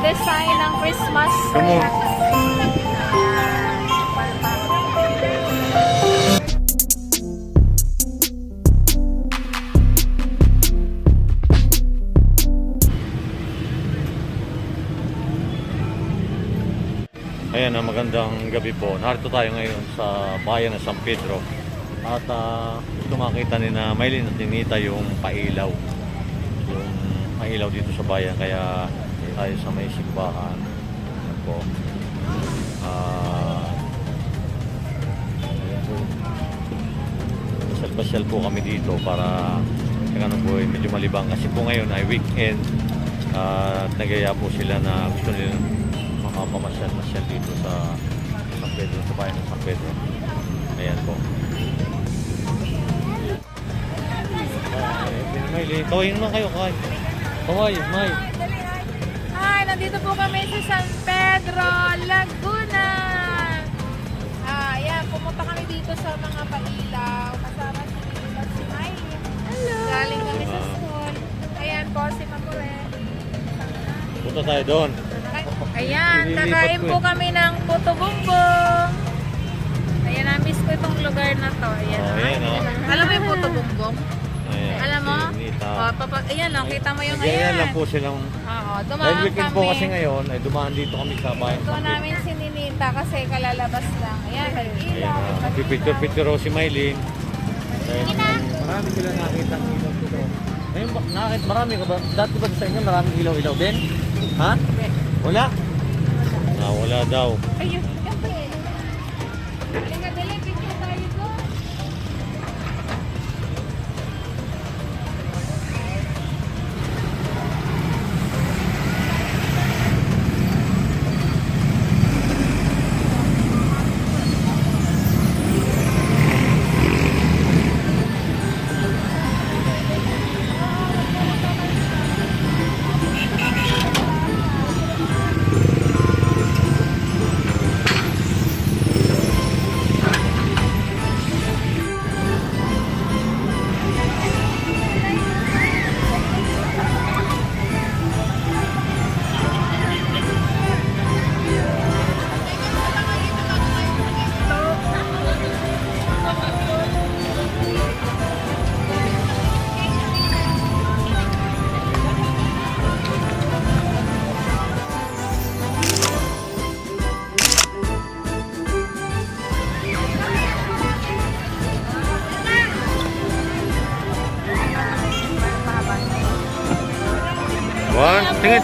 design ng Christmas tree. Ayan, magandang gabi po. Narito tayo ngayon sa bayan ng San Pedro. At gusto makita ni na Maylin at Ninita yung pailaw. Yung pailaw dito sa bayan. Kaya tayo sa may simbahan. Ayan po. Ayan po. Pasyal-pasyal po kami dito para po, medyo malibang. Kasi po ngayon ay weekend. At nagaya po sila na gusto nila makapamasyal-masyal dito sa San Pedro, sa bayan ng San Pedro. Ayan po. Kaway naman kayo, kaway. Kaway, May. Hi, nandito po kami sa San Pedro, Laguna. Ayan, pumunta kami dito sa mga pailaw. Kasama si Mila, si Miley. Hello. Galing kami sa school. Ayan po, si Mapure. Punta tayo doon. Ayan, kakain po kami ng puto bumbong. Ayan, na-miss ko itong lugar na to. Ayan, ayan, alam mo yung puto bumbong? Ayan, alam mo? Ayan, kita mo yung ayan. Ayan lang po silang. Oo, Dahil dumaan weekend kami. po kasi ngayon, ay dumaan dito kami sa bayan. Ito namin si Ninita kasi kalalabas lang. Ayan, may ilaw. Pipicture si Maylin. Marami sila nakita ng ilaw dito. Ngayon, marami ka ba? Dati ba sa inyo maraming ilaw-ilaw din? Ha? Wala? Wala daw. Ayun, kasi. Halika, dali, picture tayo doon.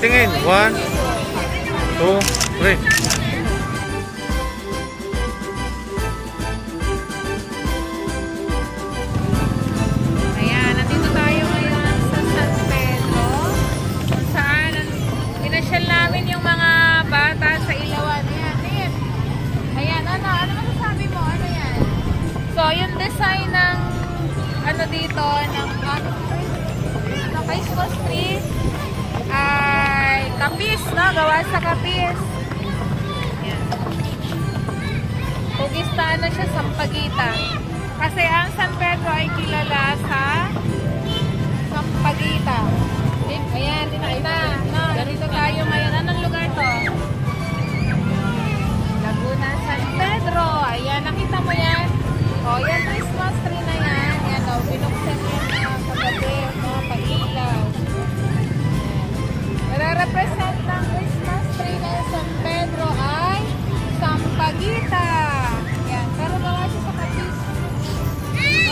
Tingin. 1, 2, 3. Ayan, nandito tayo ngayon sa San Pedro. Kung saan, pinasyal namin yung mga bata sa Ilawan. Ayan, ayan, ano masasabi mo? Ano yan? So, yung design ng dito, ng Christmas tree ay kapis, no? Gawa sa kapis. Ayan. Hugis na siya, Sampaguita. Kasi ang San Pedro ay kilala sa Sampaguita. Ayan, dinakita. No, dito tayo ngayon. Anong lugar to? Laguna, San Pedro. Ayan, nakita mo yan? O, yan, Christmas tree na yan. Yan, o, binuksan yan sa gabi. Mga pailaw. Nare-represent ng Christmas tree ng San Pedro ay Sampaguita. Yan, pero gawa siya sa kapis.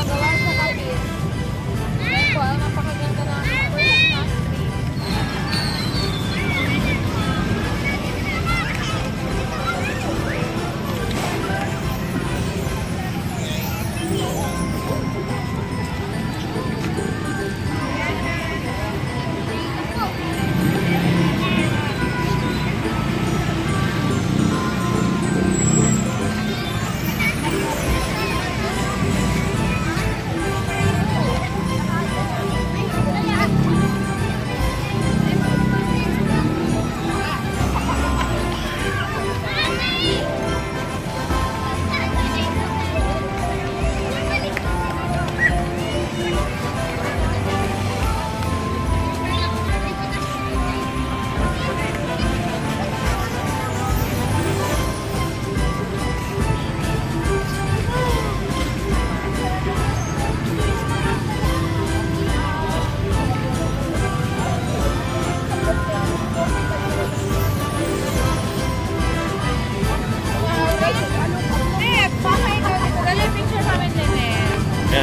Gawa sa kapis. Yan po, napakaganda ng Christmas tree.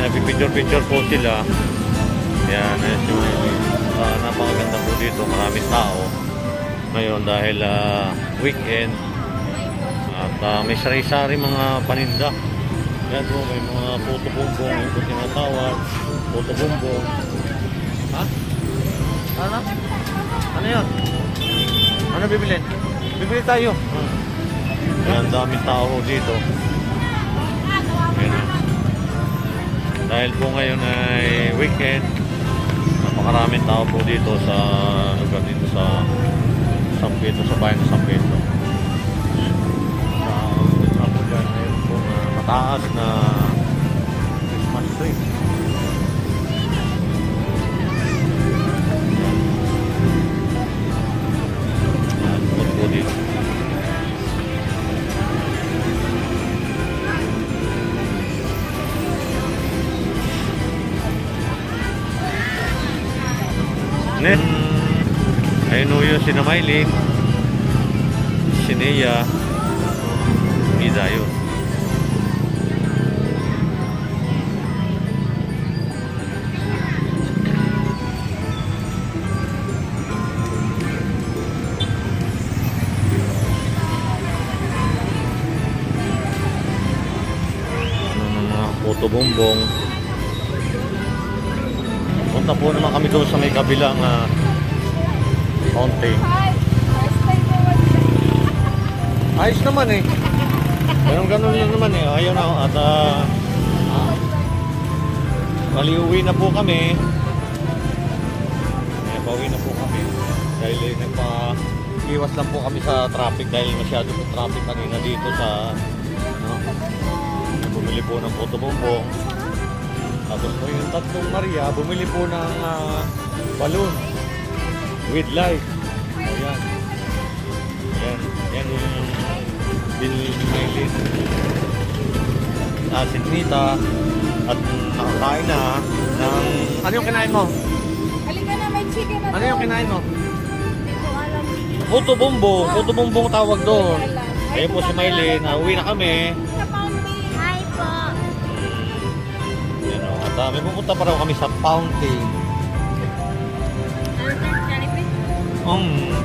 nagpipicture-picture po sila. Yan, ayun si Maylin. Napakaganda po dito, maraming tao. Ngayon dahil weekend. At may sari-sari mga paninda. Yan po, may mga puto-bumbong, yung po tinatawag. Puto-bumbong. Ha? Ano? Ano yun? Ano bibilin? Bibili tayo. Yan, daming tao dito. Ayan. Dahil po ngayon ay weekend, napakaraming tao po dito sa lugar dito sa San Pedro, sa bayan ng San Pedro. Sa po dyan, ngayon po mataas na Christmas tree. At po dito. Net. Ayun o yun, sina Maylin, si Nea, Isa yun. Mga puto-bumbong. Punta po naman kami doon sa may kabilang fountain. Ayos naman eh. Ganun yun naman eh. Ayaw na. At maliuwi na po kami. Pauwi na po kami. Dahil nagpa-iwas lang po kami sa traffic. Dahil masyado po traffic kanina dito sa bumili po ng puto-bumbong. Tapos po yung tatlong Maria, bumili po ng balloon with light. Ayan. Ayan. Yan yung binili ni Maylin. Si Nita. At nakakain na ng... Ano yung kinain mo? Halika na, may chicken na. Ano yung kinain mo? Hindi ko alam. Puto-bumbong. Puto-bumbong tawag doon. Ayun po si Maylin. Uwi na kami. Sa fountain. Hi po. Yan o. At may pupunta pa raw kami sa fountain.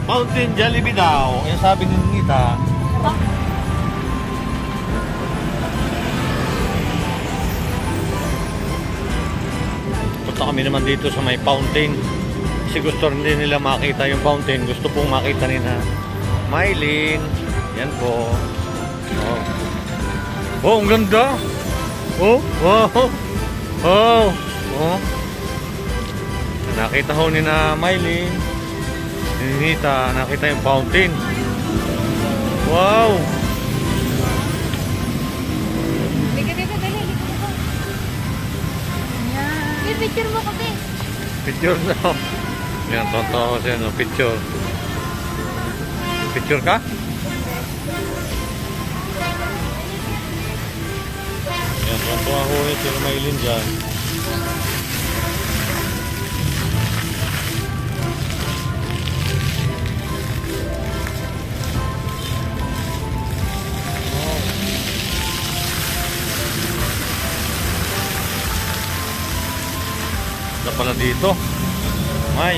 Fountain Jollibee daw. Yan sabi ni Nita. Punta kami naman dito sa may fountain. Kasi gusto rin nila makita yung fountain. Gusto pong makita nila Maylin. Yan po. Oh, oh, ang ganda. Oh, wow. Oh, oh. Nakita ho ni na Maylin. Nita, nakita yung fountain. Wow. Liga dito, dali. Liga dito. Yan. Picture mo kami. Picture na. Yan, tonto ako siya, no? Picture. Picture ka? Yan, tonto ako eh, sila Maylin dyan. Na pala dito. May.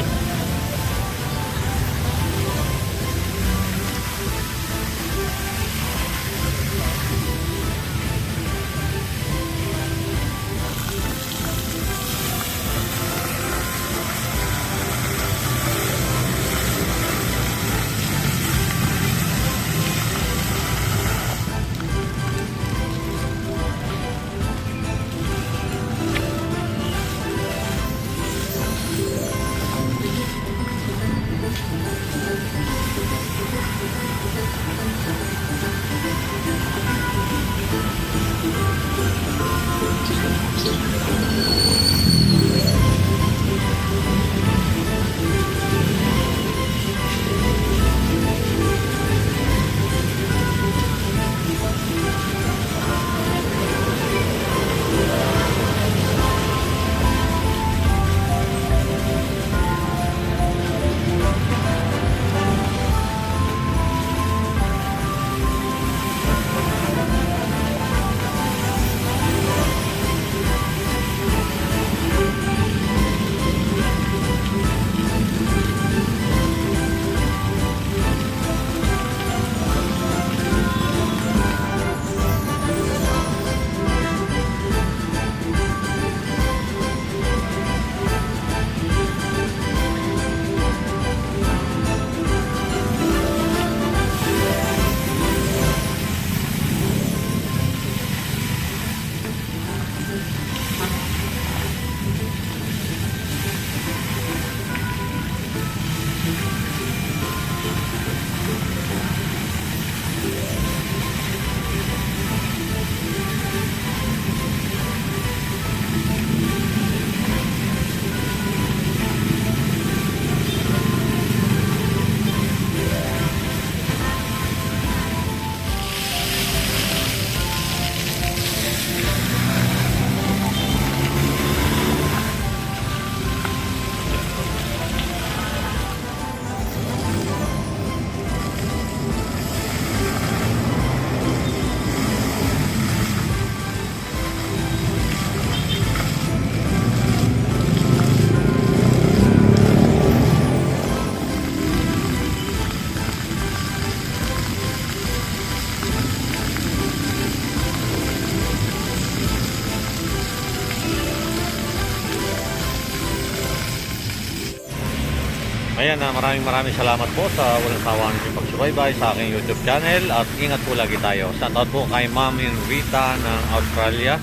Ayan na, maraming salamat po sa walang sawang pagsubaybay sa aking YouTube channel at ingat po lagi tayo. Shoutout po kay Ma'am Rita ng Australia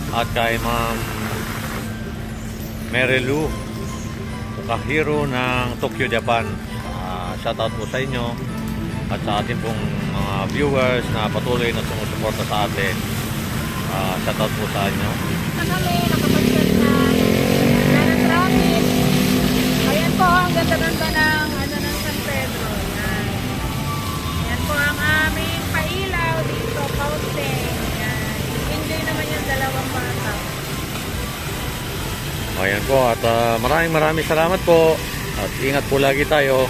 at kay Ma'am Merilu Kahiro ng Tokyo, Japan. Shoutout po sa inyo at sa ating pong mga viewers na patuloy na sumusuporta sa atin. Shoutout po sa inyo. Na kami, nakapasyal na traffic. Ayan po, ang ganda-ganda ng, ng San Pedro. Yan. Yan po ang aming pailaw dito, fountain. Yan. Enjoy naman yung dalawang bata. Ayan po at maraming salamat po at ingat po lagi tayo.